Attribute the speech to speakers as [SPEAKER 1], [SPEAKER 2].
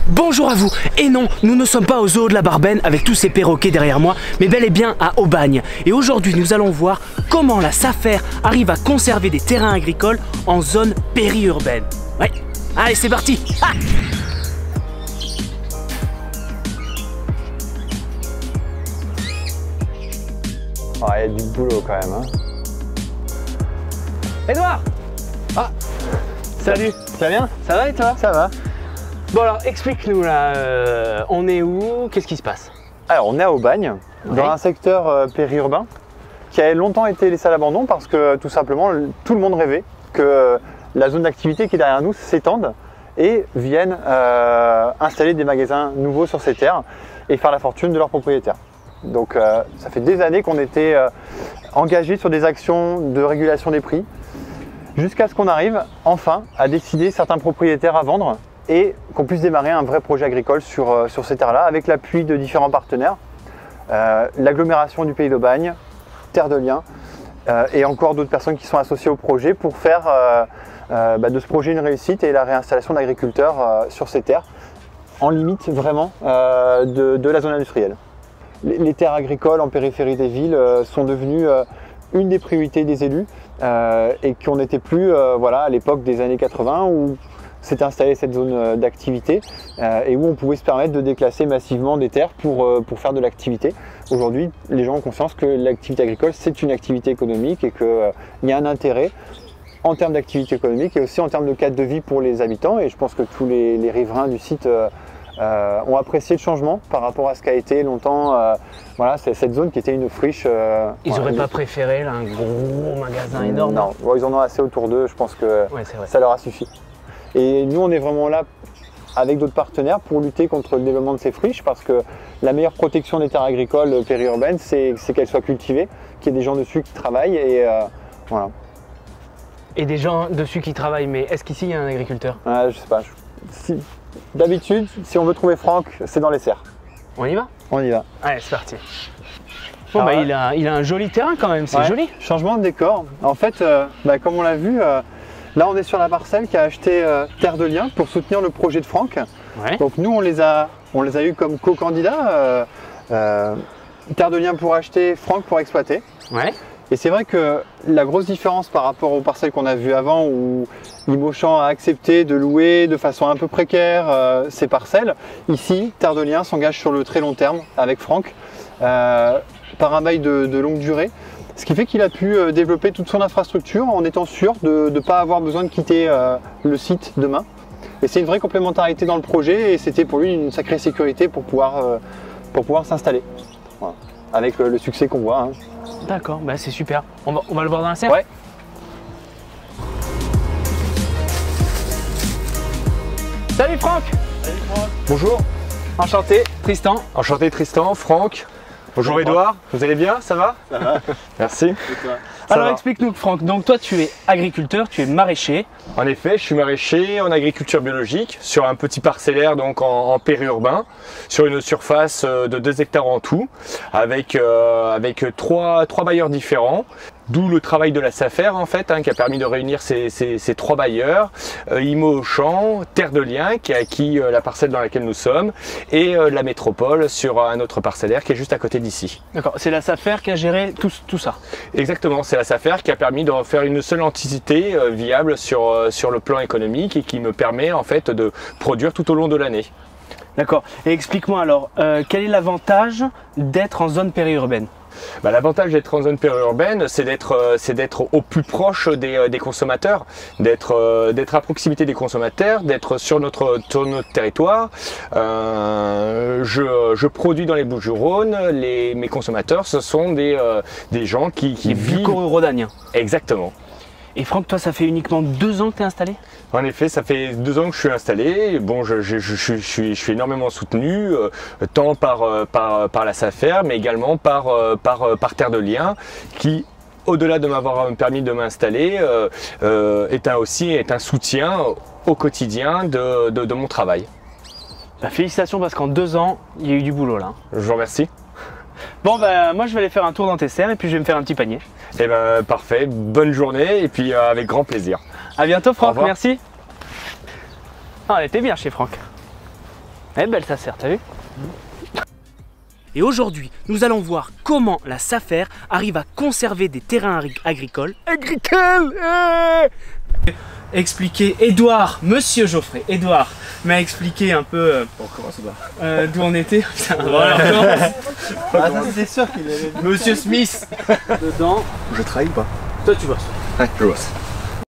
[SPEAKER 1] Bonjour à vous. Et non, nous ne sommes pas au zoo de la Barben avec tous ces perroquets derrière moi, mais bel et bien à Aubagne. Et aujourd'hui, nous allons voir comment la SAFER arrive à conserver des terrains agricoles en zone périurbaine. Ouais, allez, c'est parti. Ah,
[SPEAKER 2] il y a du boulot quand même. Hein.
[SPEAKER 1] Edouard. Ah, salut.
[SPEAKER 2] Ça va bien?
[SPEAKER 1] Ça va et toi?
[SPEAKER 2] Ça va.
[SPEAKER 1] Bon alors, explique-nous là, on est où? Qu'est-ce qui se passe?
[SPEAKER 2] Alors, on est à Aubagne, dans un secteur périurbain qui a longtemps été laissé à l'abandon parce que tout simplement, tout le monde rêvait que la zone d'activité qui est derrière nous s'étende et vienne installer des magasins nouveaux sur ces terres et faire la fortune de leurs propriétaires. Donc ça fait des années qu'on était engagés sur des actions de régulation des prix jusqu'à ce qu'on arrive enfin à décider certains propriétaires à vendre et qu'on puisse démarrer un vrai projet agricole sur ces terres-là avec l'appui de différents partenaires, l'agglomération du Pays d'Aubagne, Terre de Liens et encore d'autres personnes qui sont associées au projet pour faire de ce projet une réussite et la réinstallation d'agriculteurs sur ces terres en limite vraiment de la zone industrielle. Les terres agricoles en périphérie des villes sont devenues une des priorités des élus et qu'on n'était plus à l'époque des années 80 où s'était installée cette zone d'activité et où on pouvait se permettre de déclasser massivement des terres pour faire de l'activité. Aujourd'hui, les gens ont conscience que l'activité agricole, c'est une activité économique et qu'il y a un intérêt en termes d'activité économique et aussi en termes de cadre de vie pour les habitants. Et je pense que tous les riverains du site ont apprécié le changement par rapport à ce qu'a été longtemps c'est cette zone qui était une friche.
[SPEAKER 1] Ils n'auraient pas préféré là, un gros magasin énorme?
[SPEAKER 2] Non, ils en ont assez autour d'eux, je pense que ça leur a suffi. Et nous, on est vraiment là avec d'autres partenaires pour lutter contre le développement de ces friches parce que la meilleure protection des terres agricoles périurbaines, c'est qu'elles soient cultivées, qu'il y ait des gens dessus qui travaillent et voilà.
[SPEAKER 1] Et des gens dessus qui travaillent, mais est-ce qu'ici il y a un agriculteur?
[SPEAKER 2] Je sais pas. D'habitude, si on veut trouver Franck, c'est dans les serres.
[SPEAKER 1] On y va?
[SPEAKER 2] On y va.
[SPEAKER 1] Allez, c'est parti. Bon, il a un joli terrain quand même, c'est joli.
[SPEAKER 2] Changement de décor. En fait, comme on l'a vu, là on est sur la parcelle qui a acheté Terre de Liens pour soutenir le projet de Franck.
[SPEAKER 1] Ouais.
[SPEAKER 2] Donc nous, on les a eu comme co-candidats. Terre de Liens pour acheter, Franck pour exploiter.
[SPEAKER 1] Ouais.
[SPEAKER 2] Et c'est vrai que la grosse différence par rapport aux parcelles qu'on a vues avant où Imochamp a accepté de louer de façon un peu précaire ces parcelles, ici, Terre de Liens s'engage sur le très long terme avec Franck par un bail de longue durée. Ce qui fait qu'il a pu développer toute son infrastructure en étant sûr de ne pas avoir besoin de quitter le site demain. Et c'est une vraie complémentarité dans le projet et c'était pour lui une sacrée sécurité pour pouvoir s'installer. Voilà. Avec le succès qu'on voit. Hein.
[SPEAKER 1] D'accord, c'est super. On va le voir dans la serre?
[SPEAKER 2] Ouais.
[SPEAKER 1] Salut Franck!
[SPEAKER 3] Salut Franck.
[SPEAKER 2] Bonjour.
[SPEAKER 1] Enchanté, Tristan.
[SPEAKER 3] Enchanté Tristan, Franck. Bonjour Edouard, vous allez bien? Ça va?
[SPEAKER 2] Ça va.
[SPEAKER 3] Merci.
[SPEAKER 1] Alors explique-nous Franck, donc toi tu es agriculteur, tu es maraîcher.
[SPEAKER 3] En effet, je suis maraîcher en agriculture biologique sur un petit parcellaire donc en périurbain, sur une surface de 2 hectares en tout, avec trois bailleurs différents. D'où le travail de la SAFER en fait, qui a permis de réunir ces 3 bailleurs, Imochamp, Terre de Liens qui a acquis la parcelle dans laquelle nous sommes et la métropole sur un autre parcellaire qui est juste à côté d'ici.
[SPEAKER 1] D'accord, c'est la SAFER qui a géré tout ça?
[SPEAKER 3] Exactement, c'est la SAFER qui a permis de faire une seule entité viable sur le plan économique et qui me permet en fait de produire tout au long de l'année.
[SPEAKER 1] D'accord, et explique-moi alors, quel est l'avantage d'être en zone périurbaine?
[SPEAKER 3] L'avantage d'être en zone périurbaine, c'est d'être au plus proche des consommateurs, d'être à proximité des consommateurs, d'être sur notre territoire. Je produis dans les Bouches-du-Rhône, mes consommateurs, ce sont des gens qui vivent…
[SPEAKER 1] Bucco-Rhodaniens.
[SPEAKER 3] Exactement.
[SPEAKER 1] Et Franck, toi, ça fait uniquement 2 ans que tu es installé?
[SPEAKER 3] En effet, ça fait 2 ans que je suis installé. Bon, je suis énormément soutenu, tant par la SAFER, mais également par Terre de Liens, qui, au-delà de m'avoir permis de m'installer, est un soutien au quotidien de mon travail.
[SPEAKER 1] Félicitations parce qu'en 2 ans, il y a eu du boulot là.
[SPEAKER 3] Je vous remercie.
[SPEAKER 1] Bon moi je vais aller faire un tour dans tes serres et puis je vais me faire un petit panier.
[SPEAKER 3] Eh parfait, bonne journée et puis avec grand plaisir.
[SPEAKER 1] À bientôt Franck, merci. Ah, elle était bien chez Franck. Elle est belle sa serre, t'as vu? Et aujourd'hui, nous allons voir comment la SAFER arrive à conserver des terrains agricoles. Expliquer, Edouard, monsieur Geoffrey, Edouard m'a expliqué un peu d'où on était. Voilà,
[SPEAKER 2] c'est sûr qu'il est.
[SPEAKER 1] monsieur Smith dedans.
[SPEAKER 4] Je trahis ou pas?
[SPEAKER 1] Toi tu vois ça.
[SPEAKER 4] Ouais, je vois ça.